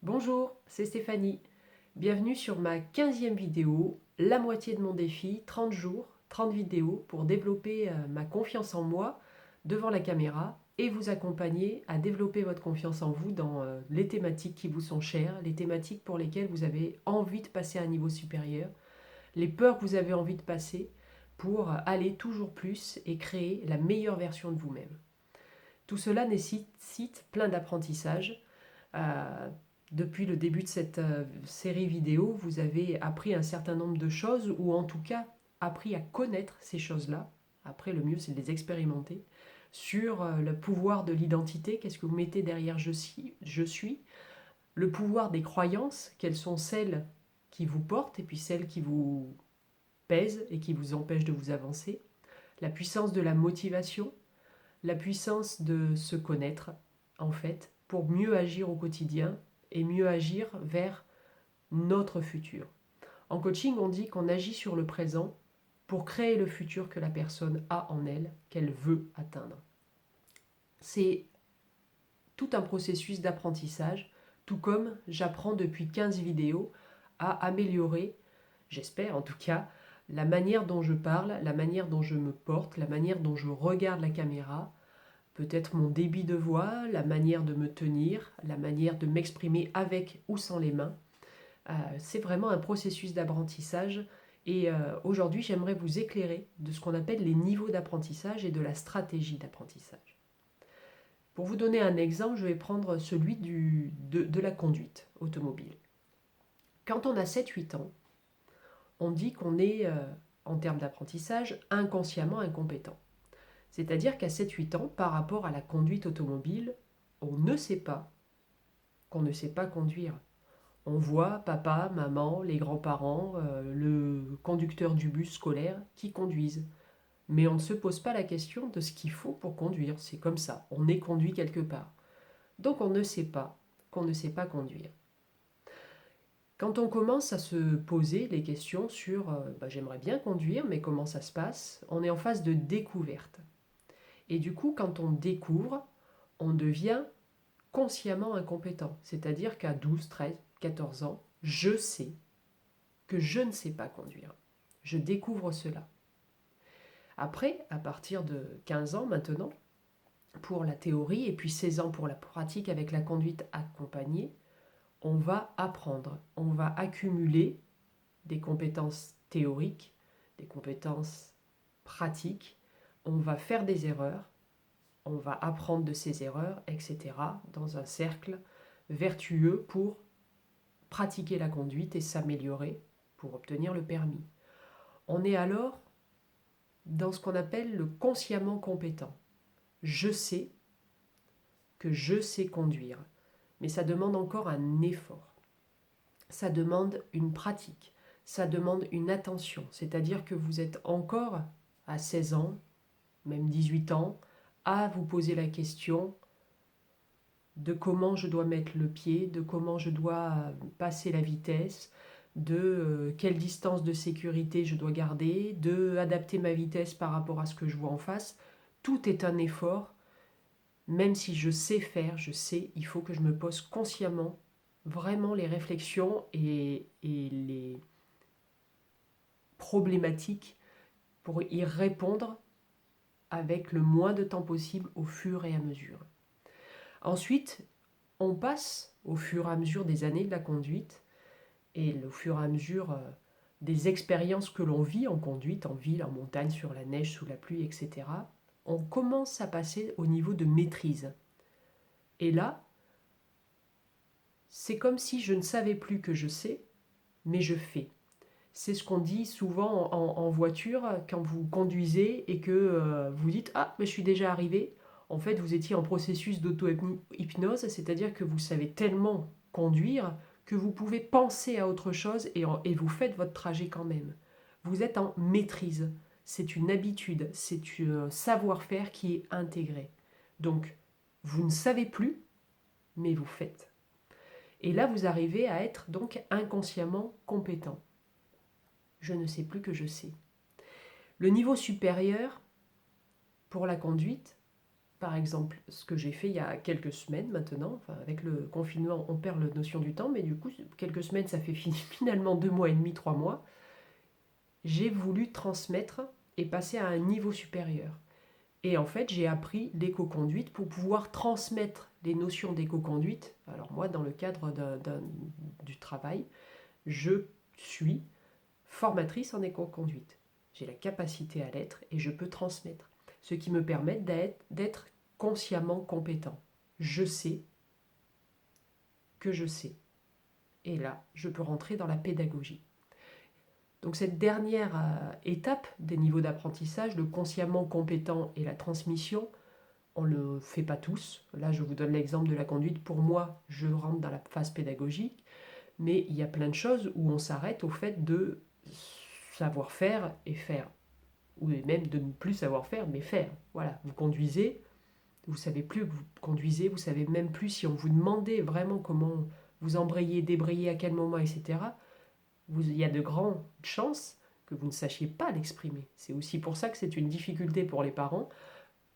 Bonjour, c'est Stéphanie. Bienvenue sur ma 15e vidéo, la moitié de mon défi, 30 jours, 30 vidéos pour développer ma confiance en moi devant la caméra et vous accompagner à développer votre confiance en vous dans les thématiques qui vous sont chères, les thématiques pour lesquelles vous avez envie de passer à un niveau supérieur, les peurs que vous avez envie de passer pour aller toujours plus et créer la meilleure version de vous-même. Tout cela nécessite plein d'apprentissage. Euh, Depuis le début de cette série vidéo, vous avez appris un certain nombre de choses, ou en tout cas appris à connaître ces choses-là. Après, le mieux, c'est de les expérimenter. Sur le pouvoir de l'identité, qu'est-ce que vous mettez derrière je suis, le pouvoir des croyances, quelles sont celles qui vous portent et puis celles qui vous pèsent et qui vous empêchent de vous avancer, la puissance de la motivation, la puissance de se connaître, en fait, pour mieux agir au quotidien et mieux agir vers notre futur. En coaching, on dit qu'on agit sur le présent pour créer le futur que la personne a en elle, qu'elle veut atteindre. C'est tout un processus d'apprentissage, tout comme j'apprends depuis 15 vidéos à améliorer, j'espère en tout cas, la manière dont je parle, la manière dont je me porte, la manière dont je regarde la caméra, peut-être mon débit de voix, la manière de me tenir, la manière de m'exprimer avec ou sans les mains. C'est vraiment un processus d'apprentissage et aujourd'hui j'aimerais vous éclairer de ce qu'on appelle les niveaux d'apprentissage et de la stratégie d'apprentissage. Pour vous donner un exemple, je vais prendre celui de la conduite automobile. Quand on a 7-8 ans, on dit qu'on est, en termes d'apprentissage, inconsciemment incompétent. C'est-à-dire qu'à 7-8 ans, par rapport à la conduite automobile, on ne sait pas qu'on ne sait pas conduire. On voit papa, maman, les grands-parents, le conducteur du bus scolaire qui conduisent. Mais on ne se pose pas la question de ce qu'il faut pour conduire. C'est comme ça, on est conduit quelque part. Donc on ne sait pas qu'on ne sait pas conduire. Quand on commence à se poser les questions sur j'aimerais bien conduire, mais comment ça se passe, on est en phase de découverte. Et du coup, quand on découvre, on devient consciemment incompétent. C'est-à-dire qu'à 12, 13, 14 ans, je sais que je ne sais pas conduire. Je découvre cela. Après, à partir de 15 ans maintenant, pour la théorie et puis 16 ans pour la pratique avec la conduite accompagnée, on va apprendre, on va accumuler des compétences théoriques, des compétences pratiques, on va faire des erreurs, on va apprendre de ces erreurs, etc., dans un cercle vertueux pour pratiquer la conduite et s'améliorer pour obtenir le permis. On est alors dans ce qu'on appelle le consciemment compétent. Je sais que je sais conduire, mais ça demande encore un effort. Ça demande une pratique, ça demande une attention, c'est-à-dire que vous êtes encore à 16 ans, même 18 ans, à vous poser la question de comment je dois mettre le pied, de comment je dois passer la vitesse, de quelle distance de sécurité je dois garder, de adapter ma vitesse par rapport à ce que je vois en face. Tout est un effort, même si je sais faire, je sais, il faut que je me pose consciemment vraiment les réflexions et les problématiques pour y répondre avec le moins de temps possible au fur et à mesure. Ensuite, on passe au fur et à mesure des années de la conduite et au fur et à mesure des expériences que l'on vit en conduite, en ville, en montagne, sur la neige, sous la pluie, etc., on commence à passer au niveau de maîtrise. Et là, c'est comme si je ne savais plus que je sais, mais je fais. C'est ce qu'on dit souvent en voiture quand vous conduisez et que vous dites « Ah, mais je suis déjà arrivé ». En fait, vous étiez en processus d'auto-hypnose, c'est-à-dire que vous savez tellement conduire que vous pouvez penser à autre chose et vous faites votre trajet quand même. Vous êtes en maîtrise. C'est une habitude, c'est un savoir-faire qui est intégré. Donc, vous ne savez plus, mais vous faites. Et là, vous arrivez à être donc inconsciemment compétent. Je ne sais plus que je sais. Le niveau supérieur pour la conduite, par exemple, ce que j'ai fait il y a quelques semaines maintenant, enfin, avec le confinement, on perd la notion du temps, mais du coup, quelques semaines, ça fait finalement 2 mois et demi, 3 mois, j'ai voulu transmettre et passer à un niveau supérieur. Et en fait, j'ai appris l'éco-conduite pour pouvoir transmettre les notions d'éco-conduite. Alors moi, dans le cadre du travail, je suis formatrice en éco-conduite. J'ai la capacité à l'être et je peux transmettre. Ce qui me permet d'être consciemment compétent. Je sais que je sais. Et là, je peux rentrer dans la pédagogie. Donc cette dernière étape des niveaux d'apprentissage, le consciemment compétent et la transmission, on ne le fait pas tous. Là, je vous donne l'exemple de la conduite. Pour moi, je rentre dans la phase pédagogique, mais il y a plein de choses où on s'arrête au fait de savoir faire et faire. Ou même de ne plus savoir faire, mais faire. Voilà, vous conduisez, vous savez plus que vous conduisez, vous savez même plus si on vous demandait vraiment comment vous embrayez, débrayez, à quel moment, etc. Il y a de grandes chances que vous ne sachiez pas l'exprimer. C'est aussi pour ça que c'est une difficulté pour les parents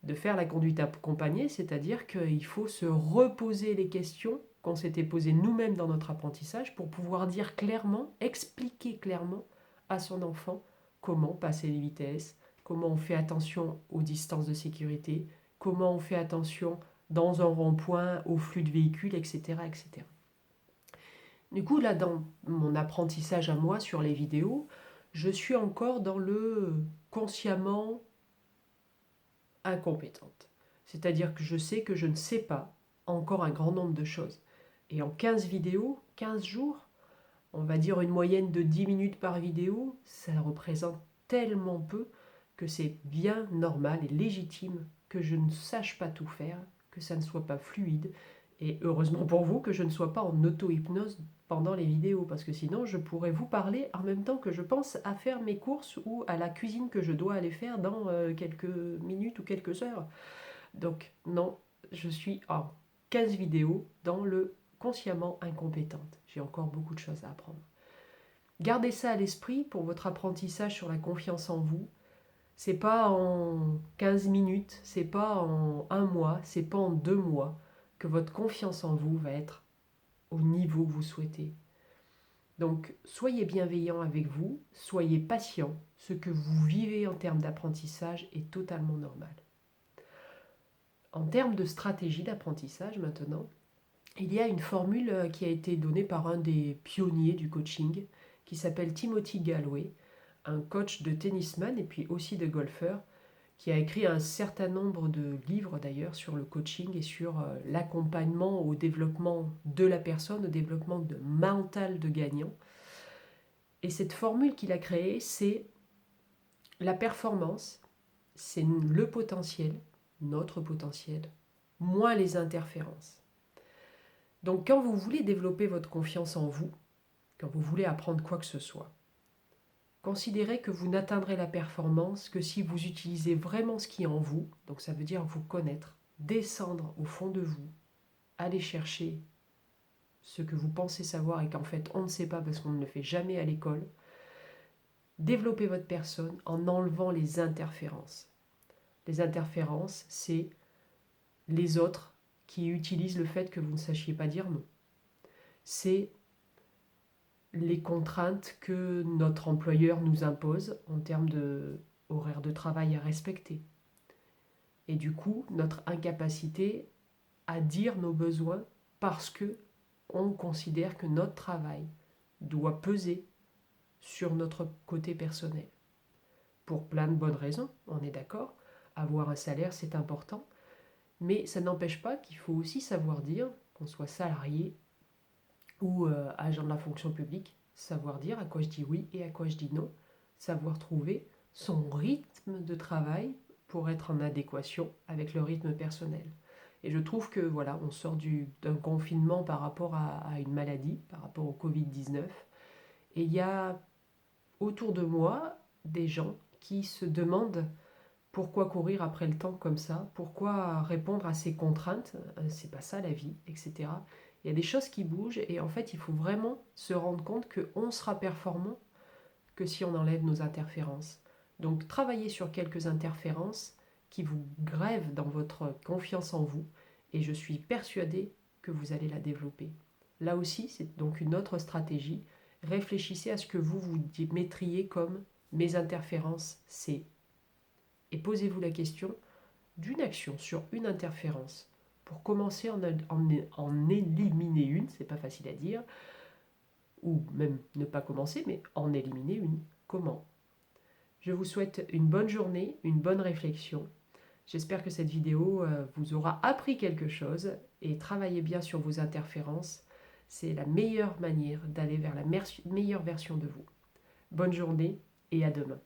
de faire la conduite accompagnée, c'est-à-dire qu'il faut se reposer les questions qu'on s'était posées nous-mêmes dans notre apprentissage pour pouvoir dire clairement, expliquer clairement à son enfant comment passer les vitesses, comment on fait attention aux distances de sécurité, comment on fait attention dans un rond-point au flux de véhicules, etc., etc. Du coup, là, dans mon apprentissage à moi sur les vidéos, je suis encore dans le consciemment incompétente. C'est-à-dire que je sais que je ne sais pas encore un grand nombre de choses. Et en 15 vidéos, 15 jours, on va dire une moyenne de 10 minutes par vidéo, ça représente tellement peu que c'est bien normal et légitime que je ne sache pas tout faire, que ça ne soit pas fluide. Et heureusement pour vous que je ne sois pas en auto-hypnose pendant les vidéos, parce que sinon je pourrais vous parler en même temps que je pense à faire mes courses ou à la cuisine que je dois aller faire dans quelques minutes ou quelques heures. Donc non, je suis en 15 vidéos dans le consciemment incompétente. J'ai encore beaucoup de choses à apprendre. Gardez ça à l'esprit pour votre apprentissage sur la confiance en vous. C'est pas en 15 minutes, c'est pas en un mois, c'est pas en 2 mois que votre confiance en vous va être au niveau que vous souhaitez. Donc, soyez bienveillant avec vous, soyez patient. Ce que vous vivez en termes d'apprentissage est totalement normal. En termes de stratégie d'apprentissage maintenant, il y a une formule qui a été donnée par un des pionniers du coaching qui s'appelle Timothy Gallwey, un coach de tennisman et puis aussi de golfeur, qui a écrit un certain nombre de livres d'ailleurs sur le coaching et sur l'accompagnement au développement de la personne, au développement mental de gagnant. Et cette formule qu'il a créée, c'est la performance, c'est le potentiel, notre potentiel, moins les interférences. Donc quand vous voulez développer votre confiance en vous, quand vous voulez apprendre quoi que ce soit, considérez que vous n'atteindrez la performance que si vous utilisez vraiment ce qui est en vous, donc ça veut dire vous connaître, descendre au fond de vous, aller chercher ce que vous pensez savoir et qu'en fait on ne sait pas parce qu'on ne le fait jamais à l'école, développer votre personne en enlevant les interférences. Les interférences, c'est les autres qui utilisent le fait que vous ne sachiez pas dire non. C'est les contraintes que notre employeur nous impose en termes d'horaire de travail à respecter. Et du coup, notre incapacité à dire nos besoins parce que on considère que notre travail doit peser sur notre côté personnel. Pour plein de bonnes raisons, on est d'accord. Avoir un salaire, c'est important. Mais ça n'empêche pas qu'il faut aussi savoir dire, qu'on soit salarié ou agent de la fonction publique, savoir dire à quoi je dis oui et à quoi je dis non, savoir trouver son rythme de travail pour être en adéquation avec le rythme personnel. Et je trouve que voilà, on sort d'un confinement par rapport à une maladie, par rapport au Covid-19, et il y a autour de moi des gens qui se demandent pourquoi courir après le temps comme ça, pourquoi répondre à ces contraintes, c'est pas ça la vie, etc. Il y a des choses qui bougent et en fait il faut vraiment se rendre compte qu'on sera performant que si on enlève nos interférences. Donc travailler sur quelques interférences qui vous grève dans votre confiance en vous et je suis persuadée que vous allez la développer. Là aussi, c'est donc une autre stratégie. Réfléchissez à ce que vous mettriez comme mes interférences, c'est. Et posez-vous la question d'une action sur une interférence pour commencer en éliminer une, c'est pas facile à dire, ou même ne pas commencer, mais en éliminer une. Comment? Je vous souhaite une bonne journée, une bonne réflexion. J'espère que cette vidéo vous aura appris quelque chose et travaillez bien sur vos interférences. C'est la meilleure manière d'aller vers la meilleure version de vous. Bonne journée et à demain.